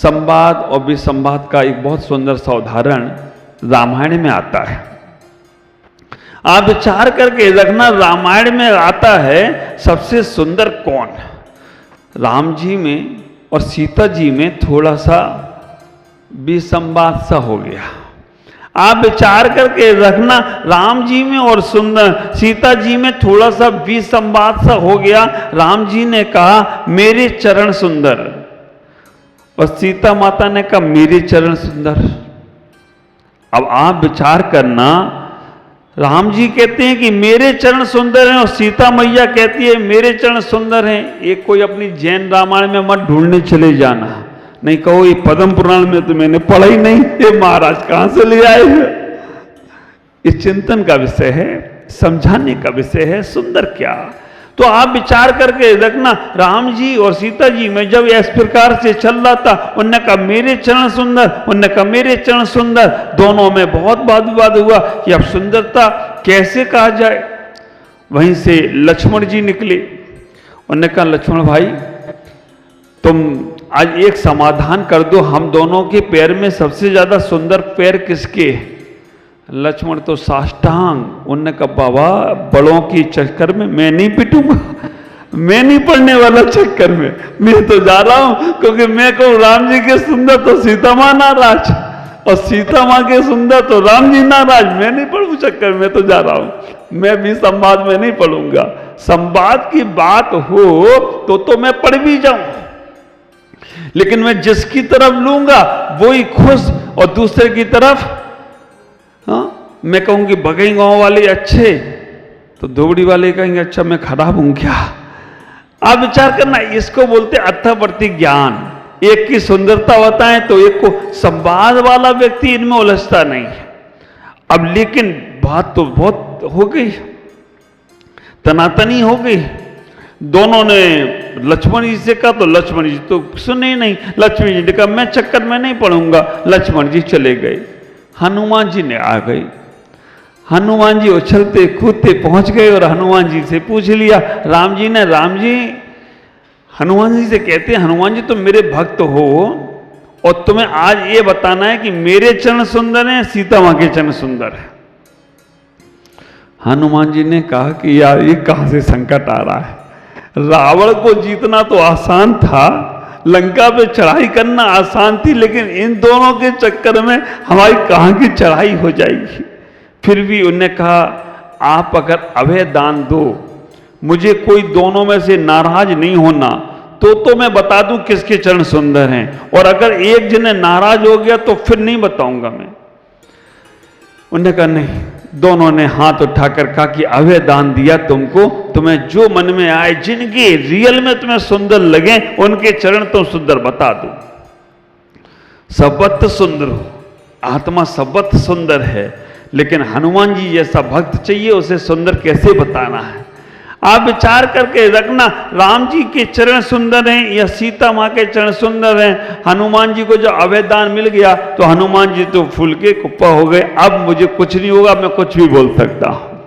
संवाद और विसंवाद का एक बहुत सुंदर सा उदाहरण रामायण में आता है। आप विचार करके रखना, रामायण में आता है सबसे सुंदर कौन? राम जी में और सीता जी में थोड़ा सा विसंवाद सा हो गया। आप विचार करके रखना, राम जी में और सुंदर सीता जी में थोड़ा सा विसंवाद सा हो गया। राम जी ने कहा मेरे चरण सुंदर, और सीता माता ने कहा मेरे चरण सुंदर। अब आप विचार करना, राम जी कहते हैं कि मेरे चरण सुंदर हैं और सीता मैया कहती है मेरे चरण सुंदर हैं। एक कोई अपनी जैन रामायण में मत ढूंढने चले जाना, नहीं कहो ये पद्म पुराण में तो मैंने पढ़ा ही नहीं, ये महाराज कहां से ले आए हैं। ये चिंतन का विषय है, समझाने का विषय है, सुंदर क्या। तो आप विचार करके रखना, राम जी और सीता जी में जब इस प्रकार से चल रहा था, उनने कहा मेरे चरण सुंदर, उनने कहा मेरे चरण सुंदर, दोनों में बहुत वाद विवाद हुआ कि अब सुंदरता कैसे कहा जाए। वहीं से लक्ष्मण जी निकले, उन्होंने कहा लक्ष्मण भाई तुम आज एक समाधान कर दो, हम दोनों के पैर में सबसे ज्यादा सुंदर पैर किसके? लक्ष्मण तो साष्टांग, उन्होंने कहा बाबा बड़ों की चक्कर में मैं नहीं पिटूंगा, मैं नहीं पड़ने वाला चक्कर में, मैं तो जा रहा हूं, क्योंकि मैं कहूं राम जी के सुंदर तो सीता मां नाराज, और सीता मां के सुंदर तो राम जी नाराज, मैं नहीं पढ़ू चक्कर में, तो जा रहा हूं, मैं भी संवाद में नहीं पढ़ूंगा। संवाद की बात हो तो मैं पढ़ भी जाऊं, लेकिन मैं जिसकी तरफ लूंगा वो ही खुश, और दूसरे की तरफ मैं कहूंगी बगई गांव वाले अच्छे तो धोबड़ी वाले कहेंगे अच्छा मैं खराब हूं क्या। आप विचार करना, इसको बोलते अर्थवर्ती ज्ञान। एक की सुंदरता बताएं तो एक को, संवाद वाला व्यक्ति इनमें उलझता नहीं है। अब लेकिन बात तो बहुत हो गई, तनातनी हो गई। दोनों ने लक्ष्मण जी से कहा तो लक्ष्मण जी तो सुने नहीं, लक्ष्मण जी ने कहा मैं चक्कर में नहीं पड़ूंगा, लक्ष्मण जी चले गए। हनुमान जी ने आ गई, हनुमान जी उछलते कूदते पहुंच गए और हनुमान जी से पूछ लिया। राम जी ने, राम जी हनुमान जी से कहते हैं हनुमान जी तुम मेरे भक्त हो और तुम्हें आज ये बताना है कि मेरे चरण सुंदर हैं सीता मां के चरण सुंदर है। हनुमान जी ने कहा कि यार ये कहां से संकट आ रहा है, रावण को जीतना तो आसान था, लंका पे चढ़ाई करना आसान थी, लेकिन इन दोनों के चक्कर में हमारी कहां की चढ़ाई हो जाएगी। फिर भी उन्होंने कहा आप अगर अभय दान दो, मुझे कोई दोनों में से नाराज नहीं होना, तो मैं बता दूं किसके चरण सुंदर हैं, और अगर एक जने नाराज हो गया तो फिर नहीं बताऊंगा मैं। उन्होंने कहा नहीं, दोनों ने हाथ उठाकर कहा कि अभय दान दिया तुमको, तुम्हें जो मन में आए, जिनके रियल में तुम्हें सुंदर लगे उनके चरण तुम सुंदर बता दो। सबत सुंदर हो, आत्मा सबत सुंदर है, लेकिन हनुमान जी जैसा भक्त चाहिए, उसे सुंदर कैसे बताना है। आप विचार करके रखना, राम जी के चरण सुंदर हैं या सीता मां के चरण सुंदर हैं। हनुमान जी को जब अभय दान मिल गया तो हनुमान जी तो फूल के कुप्पा हो गए, अब मुझे कुछ नहीं होगा, मैं कुछ भी बोल सकता हूं।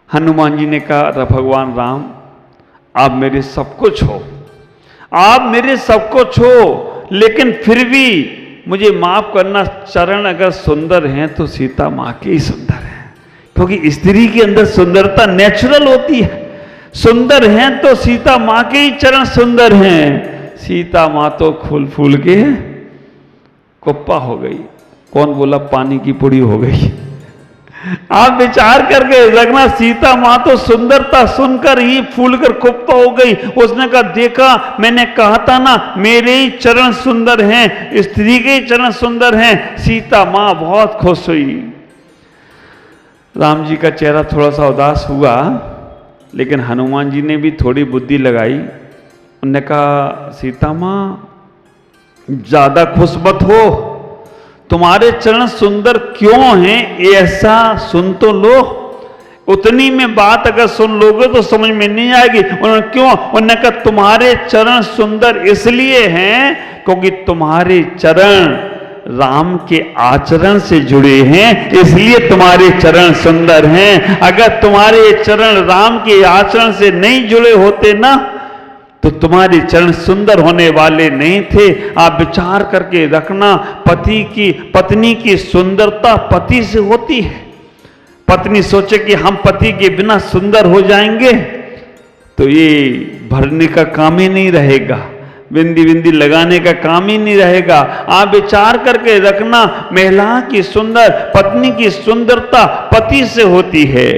हनुमान जी ने कहा भगवान राम आप मेरे सब कुछ हो, आप मेरे सब कुछ हो, लेकिन फिर भी मुझे माफ करना, चरण अगर सुंदर हैं तो सीता मां के ही सुंदर हैं, क्योंकि स्त्री के अंदर सुंदरता नेचुरल होती है। सुंदर हैं तो सीता मां के ही चरण सुंदर हैं, सीता मां तो फूल फूल के कुप्पा हो गई। कौन बोला पानी की पुड़ी हो गई। आप विचार करके रखना, सीता मां तो सुंदरता सुनकर ही फूलकर कुप्पा हो गई। उसने कहा देखा मैंने कहा था ना मेरे ही चरण सुंदर हैं, स्त्री के ही चरण सुंदर हैं। सीता मां बहुत खुश हुई। राम जी का चेहरा थोड़ा सा उदास हुआ, लेकिन हनुमान जी ने भी थोड़ी बुद्धि लगाई। उन्होंने कहा सीता मां ज्यादा खुश मत हो, तुम्हारे चरण सुंदर क्यों हैं ऐसा सुन तो लो, उतनी में बात अगर सुन लोगे तो समझ में नहीं आएगी। उन्होंने क्यों, उन्होंने कहा तुम्हारे चरण सुंदर इसलिए हैं क्योंकि तुम्हारे चरण राम के आचरण से जुड़े हैं, इसलिए तुम्हारे चरण सुंदर हैं। अगर तुम्हारे चरण राम के आचरण से नहीं जुड़े होते ना तो तुम्हारे चरण सुंदर होने वाले नहीं थे। आप विचार करके रखना, पत्नी की सुंदरता पति से होती है। पत्नी सोचे कि हम पति के बिना सुंदर हो जाएंगे तो ये भरने का काम ही नहीं रहेगा, बिंदी बिंदी लगाने का काम ही नहीं रहेगा। आप विचार करके रखना, महिला की पत्नी की सुंदरता पति से होती है।